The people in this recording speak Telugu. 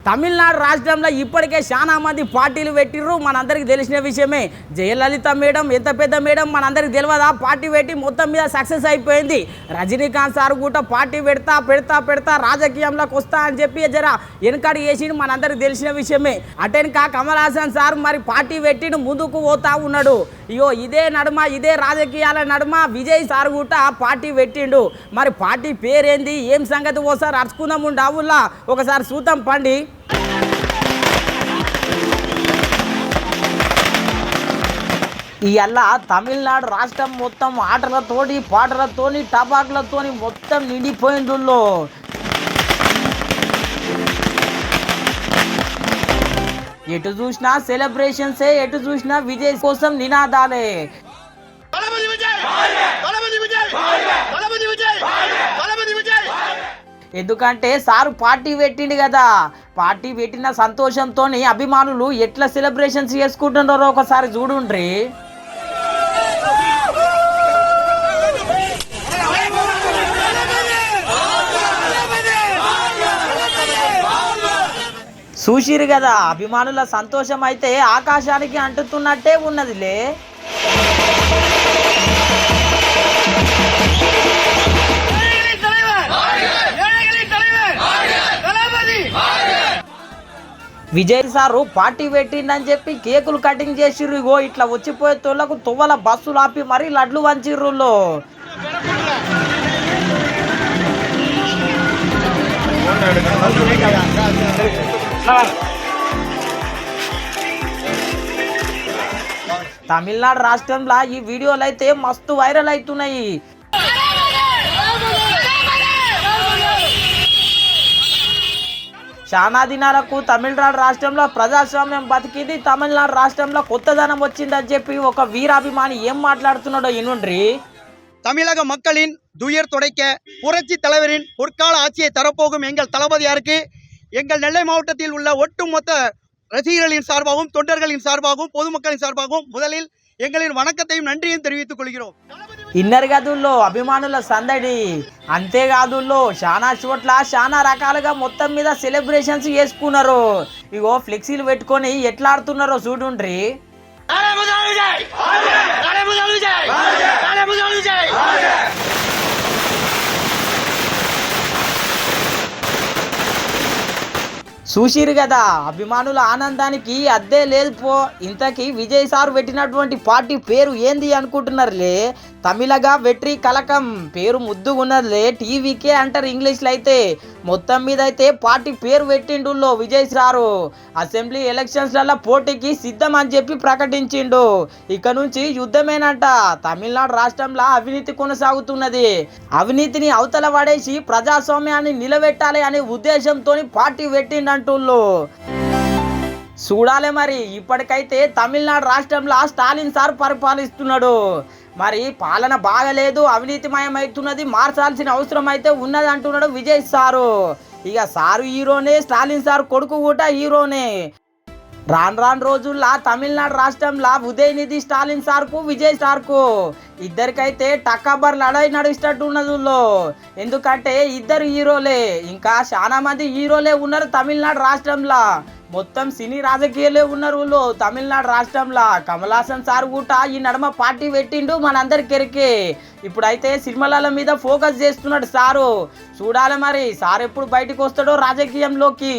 తమిళనాడు రాష్ట్రంలో ఇప్పటికే చాలా మంది పార్టీలు పెట్టిర్రు. మనందరికీ తెలిసిన విషయమే. జయలలిత మేడం ఎంత పెద్ద మేడం మనందరికీ తెలియదా? పార్టీ పెట్టి మొత్తం మీద సక్సెస్ అయిపోయింది. రజనీకాంత్ సార్ కూడా పార్టీ పెడతా రాజకీయంలోకి వస్తా అని చెప్పి జర వెనకడి వేసి మనందరికీ తెలిసిన విషయమే. అటెన్కా కమల్ హాసన్ సార్ మరి పార్టీ పెట్టి ముందుకు పోతా ఉన్నాడు. ఇదే నడుమ ఇదే రాజకీయాల నడుమ విజయ్ సార్ కూడా పార్టీ పెట్టిండు. మరి పార్టీ పేరేంది ఏం సంగతి ఓసారి అరుచుకుందాం ఉండావుల్లా ఒకసారి చూద్దాం పండి. ఇవాళ తమిళనాడు రాష్ట్రం మొత్తం ఆటలతోటి పాటలతోని టపాకులతోని మొత్తం నిండిపోయిందుల్లో. ఎటు చూసినా సెలబ్రేషన్సే, ఎటు చూసినా విజయ్ కోసం నినాదాలే. ఎందుకంటే సారు పార్టీ పెట్టిండు కదా. పార్టీ పెట్టిన సంతోషంతో అభిమానులు ఎట్లా సెలబ్రేషన్స్ చేసుకుంటున్నారో ఒకసారి చూడుండ్రి. చూసిరు కదా, అభిమానుల సంతోషం అయితే ఆకాశానికి అంటుతున్నట్టే ఉన్నదిలే. విజయ్ సారు పార్టీ పెట్టిండని చెప్పి కేకులు కటింగ్ చేసిర్రు. ఇట్లా వచ్చిపోయే తోళ్లకు తువ్వల బస్సులు ఆపి మరీ లడ్లు వంచిర్రులో. తమిళనాడు రాష్ట్రంలో ఈ వీడియోలు అయితే మస్తు వైరల్ అవుతున్నాయి. చాలా దినాలకు తమిళనాడు రాష్ట్రంలో ప్రజాస్వామ్యం బతికింది, తమిళనాడు రాష్ట్రంలో కొత్తదనం వచ్చిందని చెప్పి ఒక వీరాభిమాని ఏం மாట్లాడుతున్నాడో இன்றுன்றி. தமிழக மக்களின் துயர் துடைக்க புரட்சி தலைவரின் பொற்கால ஆட்சியை தரப்போகும் எங்கள் தளபதியாருக்கு எங்கள் நெல்லை மாவட்டத்தில் உள்ள ஒட்டுமொத்த ரசிகர்களின் சார்பாகவும் தொண்டர்களின் சார்பாகவும் பொதுமக்களின் சார்பாகவும் முதலில் எங்களின் வணக்கத்தையும் நன்றியும் தெரிவித்துக் கொள்கிறோம். ఇన్నర్ గదుల్లో అభిమానుల సందడి, అంతేకాదుల్లో చాలా చోట్ల చాలా రకాలుగా మొత్తం మీద సెలబ్రేషన్స్ చేసుకున్నారు. ఇగో ఫ్లెక్సీలు పెట్టుకొని ఎట్లా ఆడుతున్నారో చూడుండ్రి. చూసిరు కదా, అభిమానుల ఆనందానికి అద్దే లేదు పో. ఇంతకీ విజయ్ సార్ పెట్టినటువంటి పార్టీ పేరు ఏంది అనుకుంటున్నారులే. తమిళగా వెట్రి కలకం పేరు ముద్దుగున్నదిలే. టీవీకే అంటారు ఇంగ్లీష్లో అయితే. మొత్తం మీద అయితే పార్టీ పేరు పెట్టిండుల్లో విజయ్ సారు. అసెంబ్లీ ఎలక్షన్స్లలో పోటీకి సిద్ధం అని చెప్పి ప్రకటించిండు. ఇక నుంచి యుద్ధమేనంట. తమిళనాడు రాష్ట్రంలో అవినీతి కొనసాగుతున్నది. అవినీతిని అవతల పడేసి ప్రజాస్వామ్యాన్ని నిలబెట్టాలి అనే ఉద్దేశంతో పార్టీ పెట్టిండంటుల్లో. చూడాలి మరి. ఇప్పటికైతే తమిళనాడు రాష్ట్రంలో స్టాలిన్ సార్ పరిపాలిస్తున్నాడు. మరి పాలన బాగలేదు, అవినీతిమయం అవుతున్నది, మార్చాల్సిన అవసరం అయితే ఉన్నది అంటున్నాడు విజయ్ సారు. ఇక సారు హీరోనే, స్టాలిన్ సార్ కొడుకు కూడా హీరోనే. రాను రోజుల్లో తమిళనాడు రాష్ట్రంలో ఉదయనిధి స్టాలిన్ సార్కు విజయ్ సార్కు ఇద్దరికైతే టక్కబర్ లడాయి నడుస్తున్నట్టున్నదుల్లో. ఎందుకంటే ఇద్దరు హీరోలే, ఇంకా చాలా మంది హీరోలే ఉన్నారు తమిళనాడు రాష్ట్రంలో. మొత్తం సినీ రాజకీయాలే ఉన్నారు తమిళనాడు రాష్ట్రంలో. కమల్ హాసన్ సార్ కూడా ఈ నడుమ పార్టీ పెట్టిండు మనందరికి ఎరికే. ఇప్పుడైతే సినిమాల మీద ఫోకస్ చేస్తున్నాడు సారు. చూడాలి మరి సార్ ఎప్పుడు బయటకు వస్తాడో రాజకీయంలోకి.